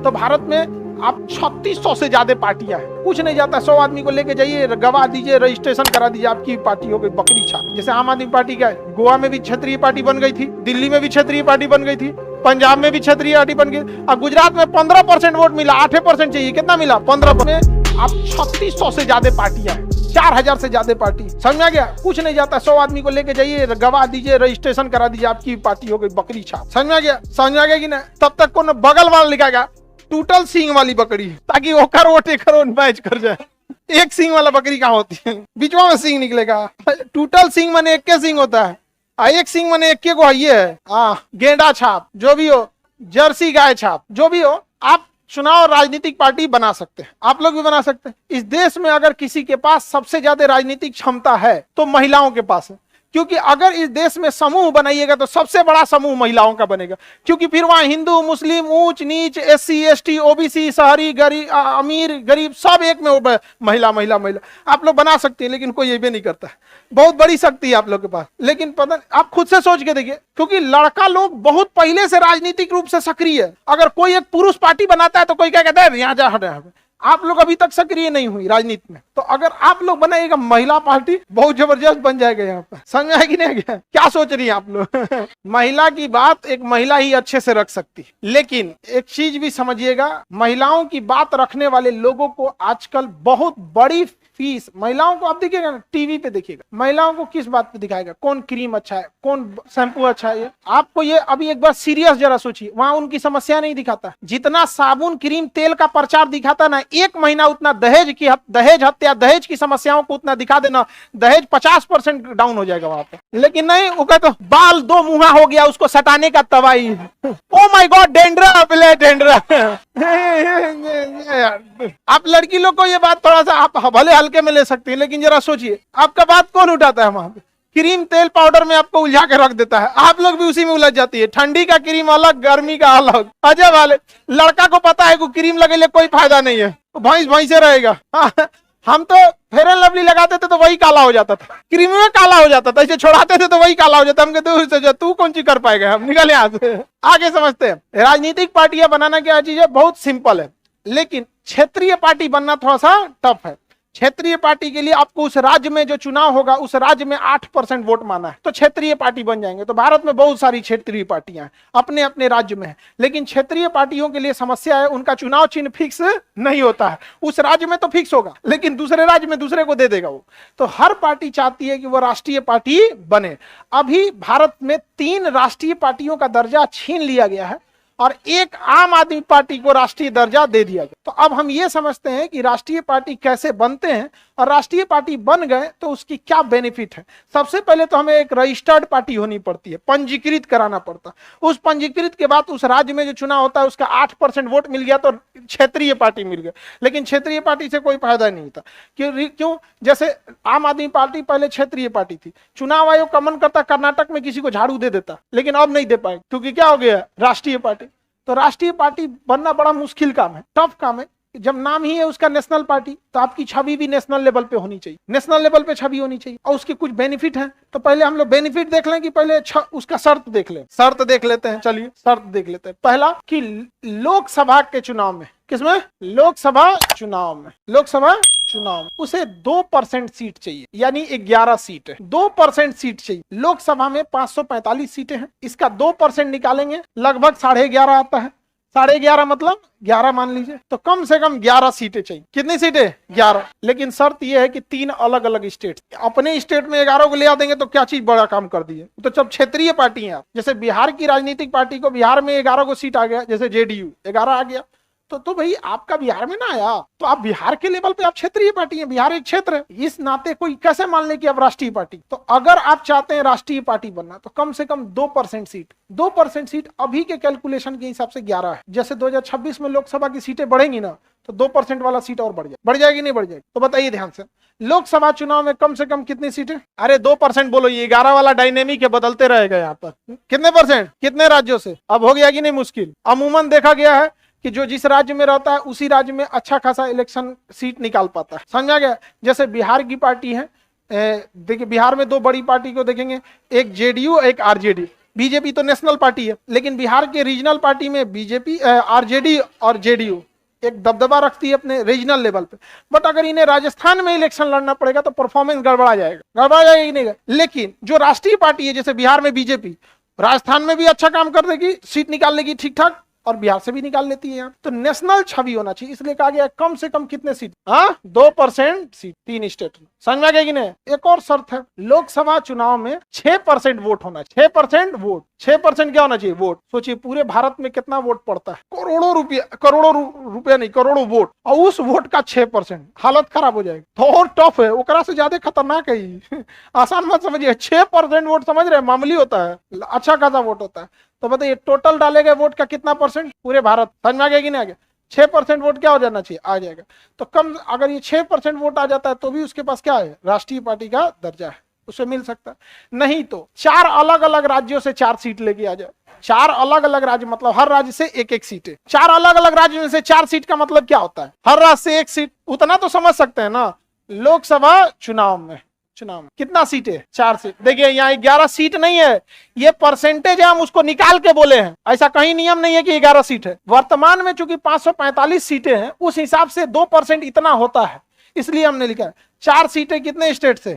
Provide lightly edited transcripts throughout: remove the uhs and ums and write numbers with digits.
तो भारत में आप 3600 से ज्यादा पार्टियां हैं। कुछ नहीं जाता, 100 आदमी को लेके जाइए, गवाह दीजिए, रजिस्ट्रेशन करा दीजिए, आपकी पार्टी हो गई बकरी छाप। जैसे आम आदमी पार्टी का है, गोवा में भी क्षेत्रीय पार्टी बन गई थी, दिल्ली में भी क्षेत्रीय पार्टी बन गई थी, पंजाब में भी क्षेत्रीय पार्टी बन गई, और गुजरात में 15% वोट मिला, 8% चाहिए, कितना मिला 15 में। आप 3600 से ज्यादा पार्टियां हैं, 4000 से ज्यादा पार्टी। समझ में आ गया? कुछ नहीं जाता, 100 आदमी को लेके जाइए, गवाह दीजिए, रजिस्ट्रेशन करा दीजिए, आपकी पार्टी हो गई बकरी छाप। समझ में आ गया? समझ में आ गया कि नहीं? तब तक कौन बगल वाला लिखाएगा टूटल सींग वाली बकरी, ताकि वो करो मैच कर जाए। एक सींग वाला बकरी कहाँ होती है, बीचवा में सींग निकलेगा। टूटल सींग माने एक के सींग होता है, एक सींग माने एक के को ये है। गेंडा छाप, जो भी हो, जर्सी गाय छाप, जो भी हो, आप चुनाव राजनीतिक पार्टी बना सकते हैं, आप लोग भी बना सकते हैं। इस देश में अगर किसी के पास सबसे ज्यादा राजनीतिक क्षमता है तो महिलाओं के पास है, क्योंकि अगर इस देश में समूह बनाइएगा तो सबसे बड़ा समूह महिलाओं का बनेगा, क्योंकि फिर वहां हिंदू मुस्लिम ऊंच नीच SC ST OBC शहरी गरीब अमीर गरीब सब एक में महिला महिला महिला। आप लोग बना सकते हैं, लेकिन कोई ये भी नहीं करता है। बहुत बड़ी शक्ति है आप लोग के पास, लेकिन पता आप खुद से सोच के देखिए, क्योंकि लड़का लोग बहुत पहले से राजनीतिक रूप से सक्रिय है। अगर कोई एक पुरुष पार्टी बनाता है तो कोई क्या कहता है, यहाँ जा हटे। आप लोग अभी तक सक्रिय नहीं हुई राजनीति में, तो अगर आप लोग बनाइएगा महिला पार्टी, बहुत जबरदस्त बन जाएगा यहाँ पर। समझ आएगी नहीं? क्या सोच रही है आप लोग? महिला की बात एक महिला ही अच्छे से रख सकती है, लेकिन एक चीज भी समझिएगा, महिलाओं की बात रखने वाले लोगों को आजकल बहुत बड़ी फीस। महिलाओं को आप देखिएगा ना, टीवी पे देखिएगा, महिलाओं को किस बात पे दिखाएगा, कौन क्रीम अच्छा है, कौन शैम्पू अच्छा है। आपको ये अभी एक बार सीरियस जरा सोचिए, वहां उनकी समस्या नहीं दिखाता। जितना साबुन क्रीम तेल का प्रचार दिखाता ना, 1 महीना उतना दहेज हत्या दहेज की समस्याओं को उतना दिखा देना, दहेज 50% डाउन हो जाएगा वहां पे। लेकिन नहीं, वो कहते बाल 2 मुहा हो गया, उसको सटाने का तबाही। Oh my God, dandruff. आप लड़की लोग को ये बात थोड़ा सा आप भले हल्के में ले सकती हैं, लेकिन जरा सोचिए, आपका बात कौन उठाता है वहां पे? क्रीम तेल पाउडर में आपको उलझा के रख देता है, आप लोग भी उसी में उलझ जाती है। ठंडी का क्रीम अलग, गर्मी का अलग। अजय वाले लड़का को पता है कि क्रीम लगेले कोई फायदा नहीं है, भैंस भैंसे रहेगा। हम तो फेयर एंड लवली लगाते थे तो वही काला हो जाता था, क्रीम में काला हो जाता था, इसे छोड़ाते थे तो वही काला हो जाता। हम कहते तू कौन चीज कर पाएगा, हम निकल यहाँ से। आगे समझते हैं, राजनीतिक पार्टियां बनाना क्या चीज है, बहुत सिंपल है, लेकिन क्षेत्रीय पार्टी बनना थोड़ा सा टफ है। क्षेत्रीय पार्टी के लिए आपको उस राज्य में जो चुनाव होगा, उस राज्य में 8% वोट माना है तो क्षेत्रीय पार्टी बन जाएंगे। तो भारत में बहुत सारी क्षेत्रीय पार्टियां हैं, अपने अपने राज्य में है, लेकिन क्षेत्रीय पार्टियों के लिए समस्या है, उनका चुनाव चिन्ह फिक्स नहीं होता है। उस राज्य में तो फिक्स होगा, लेकिन दूसरे राज्य में दूसरे को दे देगा वो। तो हर पार्टी चाहती है कि वो राष्ट्रीय पार्टी बने। अभी भारत में 3 राष्ट्रीय पार्टियों का दर्जा छीन लिया गया है और एक आम आदमी पार्टी को राष्ट्रीय दर्जा दे दिया गया। तो अब हम ये समझते हैं कि राष्ट्रीय पार्टी कैसे बनते हैं, और राष्ट्रीय पार्टी बन गए तो उसकी क्या बेनिफिट है। सबसे पहले तो हमें एक रजिस्टर्ड पार्टी होनी पड़ती है, पंजीकृत कराना पड़ता है। उस पंजीकृत के बाद उस राज्य में जो चुनाव होता है उसका 8% वोट मिल गया तो क्षेत्रीय पार्टी मिल गया। लेकिन क्षेत्रीय पार्टी से कोई फायदा नहीं होता। क्यों? जैसे आम आदमी पार्टी पहले क्षेत्रीय पार्टी थी, चुनाव आयोग का मन करता कर्नाटक में किसी को झाड़ू दे देता, लेकिन अब नहीं दे पाए, क्योंकि क्या हो गया, राष्ट्रीय पार्टी। तो राष्ट्रीय पार्टी बनना बड़ा मुश्किल काम है, टफ काम है। जब नाम ही है उसका नेशनल पार्टी, तो आपकी छवि भी नेशनल लेवल पे होनी चाहिए, नेशनल लेवल पे छवि होनी चाहिए। और उसके कुछ बेनिफिट हैं, तो पहले हम लोग बेनिफिट देख लें कि पहले उसका शर्त देख लें। शर्त देख लेते हैं, चलिए शर्त देख लेते हैं। पहला कि लोकसभा के चुनाव में, किसमें? लोकसभा चुनाव में, लोकसभा चुनाव उसे 2% सीट चाहिए, यानी 11 सीट है, 2% सीट चाहिए। लोकसभा में 545 सीटें हैं, इसका 2% निकालेंगे लगभग 11.5 आता है। 11.5 मतलब 11 मान लीजिए, तो कम से कम 11 सीटें चाहिए। कितनी सीटें? 11। लेकिन शर्त यह है कि 3 अलग अलग स्टेट, अपने स्टेट में 11 को ले आ देंगे तो क्या चीज बड़ा काम कर दी है। तो जब क्षेत्रीय पार्टी है, जैसे बिहार की राजनीतिक पार्टी को बिहार में 11 को सीट आ गया, जैसे JDU 11 आ गया, तो भाई आपका बिहार में ना आया, तो आप बिहार के लेवल पे आप क्षेत्रीय पार्टी है, बिहार एक क्षेत्र है, इस नाते कोई कैसे मान ले कि आप राष्ट्रीय पार्टी। तो अगर आप चाहते हैं राष्ट्रीय पार्टी बनना तो कम से कम 2% सीट, 2% सीट अभी के कैलकुलेशन के हिसाब से 11 है। जैसे 2026 में लोकसभा की सीटें बढ़ेंगी ना, तो 2% वाला सीट और बढ़ जाएगी नहीं बढ़ जाएगी? तो बताइए ध्यान से, लोकसभा चुनाव में कम से कम कितनी सीटें? अरे 2% बोलो, ये 11 वाला डायनेमिक है, बदलते रहेगा यहाँ पर। कितने परसेंट, कितने राज्यों से? अब हो गया कि नहीं मुश्किल। अमूमन देखा गया है कि जो जिस राज्य में रहता है उसी राज्य में अच्छा खासा इलेक्शन सीट निकाल पाता है। समझा गया? जैसे बिहार की पार्टी है, देखिए बिहार में 2 बड़ी पार्टी को देखेंगे, एक JDU एक RJD। बीजेपी तो नेशनल पार्टी है, लेकिन बिहार के रीजनल पार्टी में बीजेपी, आरजेडी और जेडीयू एक दबदबा रखती है अपने रीजनल लेवल पे। बट अगर इन्हें राजस्थान में इलेक्शन लड़ना पड़ेगा तो परफॉर्मेंस गड़बड़ा जाएगा कि नहीं। लेकिन जो राष्ट्रीय पार्टी है, जैसे बिहार में बीजेपी, राजस्थान में भी अच्छा काम कर देगी, सीट निकाल लेगी ठीक ठाक, और बिहार से भी निकाल लेती है यहाँ। तो नेशनल छवि होना चाहिए, इसलिए कहा गया कम से कम कितने सीट, 2% सीट 3 स्टेट में। समझ में आ गया कि नहीं। एक और शर्त है, लोकसभा चुनाव में 6% वोट होना चाहिए। 6% वोट, 6% क्या होना चाहिए वोट। सोचिए पूरे भारत में कितना वोट पड़ता है, करोड़ों रुपया नहीं, करोड़ों वोट, और उस वोट का 6%, हालत खराब हो जाएगी। तो और टफ है, ओकरा से ज्यादा खतरनाक है ही। आसान मत समझिए, 6% वोट समझ रहे, मामूली होता है, अच्छा खासा वोट होता है। तो बताइए टोटल डाले गए वोट का कितना परसेंट पूरे भारत। समझ में आ गया कि नहीं आ गया। 6% वोट क्या हो जाना चाहिए, आ जाएगा। तो कम, अगर ये 6% वोट आ जाता है तो भी उसके पास क्या है, राष्ट्रीय पार्टी का दर्जा है, उसे मिल सकता है। नहीं तो 4 अलग अलग राज्यों से 4 सीट लेके आ जाए। 4 अलग अलग राज्य मतलब हर राज्य से एक एक सीट है। 4 अलग अलग राज्यों में से 4 सीट का मतलब क्या होता है, हर राज्य से एक सीट। उतना तो समझ सकते हैं ना। लोकसभा चुनाव में कितना सीट है, 4 सीट। देखिए यहाँ 11 सीट नहीं है, ये परसेंटेज है, हम उसको निकाल के बोले हैं। ऐसा कहीं नियम नहीं है कि 11 सीट है। वर्तमान में चूंकि 545 सीटें हैं, उस हिसाब से 2% इतना होता है, इसलिए हमने लिखा है 4 सीटें। कितने स्टेट से,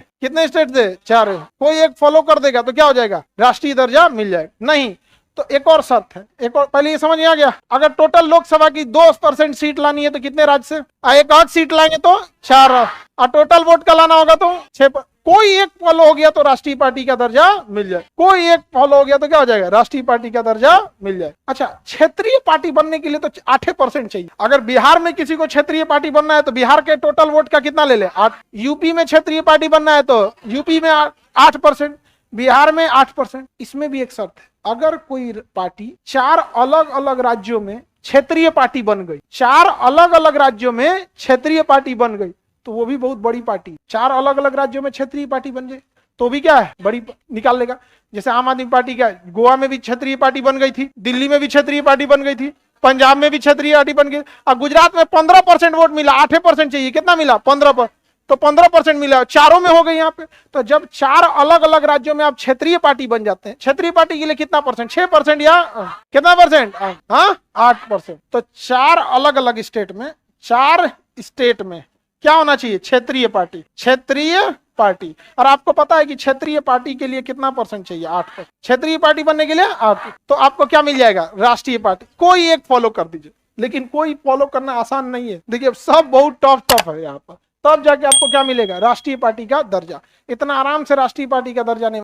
4 है। कोई एक फॉलो कर देगा तो क्या हो जाएगा, राष्ट्रीय दर्जा मिल जाएगा। नहीं तो एक और शर्त है, एक और, पहले ये समझ में आ गया। अगर टोटल लोकसभा की 2% सीट लानी है तो कितने राज्य से, एक 8 सीट लाएंगे तो 4, और टोटल वोट का लाना होगा तो 6। कोई एक फॉलो हो गया तो राष्ट्रीय पार्टी का दर्जा मिल जाए, कोई एक फॉलो हो गया तो क्या हो जाएगा, राष्ट्रीय पार्टी का दर्जा मिल जाए। अच्छा, क्षेत्रीय पार्टी बनने के लिए तो 8% चाहिए। अगर बिहार में किसी को क्षेत्रीय पार्टी बनना है तो बिहार के टोटल वोट का कितना ले ले, 8। यूपी में क्षेत्रीय पार्टी बनना है तो यूपी में 8%, बिहार में 8%। इसमें भी एक शर्त है, अगर कोई पार्टी 4 अलग अलग राज्यों में क्षेत्रीय पार्टी बन गई, 4 अलग अलग राज्यों में क्षेत्रीय पार्टी बन गई, तो वो भी बहुत बड़ी पार्टी। 4 अलग अलग राज्यों में क्षेत्रीय पार्टी बन जाए तो भी क्या है, बड़ी निकाल लेगा। जैसे आम आदमी पार्टी का गोवा में भी क्षेत्रीय पार्टी बन गई थी, दिल्ली में भी क्षेत्रीय पार्टी बन गई थी, पंजाब में भी क्षेत्रीय पार्टी बन गई, और गुजरात में 15% वोट मिला। 8% चाहिए, कितना मिला, 15%, तो 15% मिला, चारों में हो गई यहाँ पे। तो जब 4 अलग अलग राज्यों में आप क्षेत्रीय पार्टी बन जाते हैं, क्षेत्रीय पार्टी के लिए कितना परसेंट, 6% या कितना परसेंट, 8%। तो 4 अलग अलग स्टेट में, 4 स्टेट में क्या होना चाहिए, क्षेत्रीय पार्टी, क्षेत्रीय पार्टी। और आपको पता है कि क्षेत्रीय पार्टी के लिए कितना परसेंट चाहिए, 8%। क्षेत्रीय पार्टी बनने के लिए 8, तो आपको क्या मिल जाएगा, राष्ट्रीय पार्टी। कोई एक फॉलो कर दीजिए, लेकिन कोई फॉलो करना आसान नहीं है। देखिए सब बहुत टफ है यहाँ पर, तब जाके आपको क्या मिलेगा, राष्ट्रीय पार्टी का दर्जा। इतना आराम से राष्ट्रीय पार्टी का दर्जा नहीं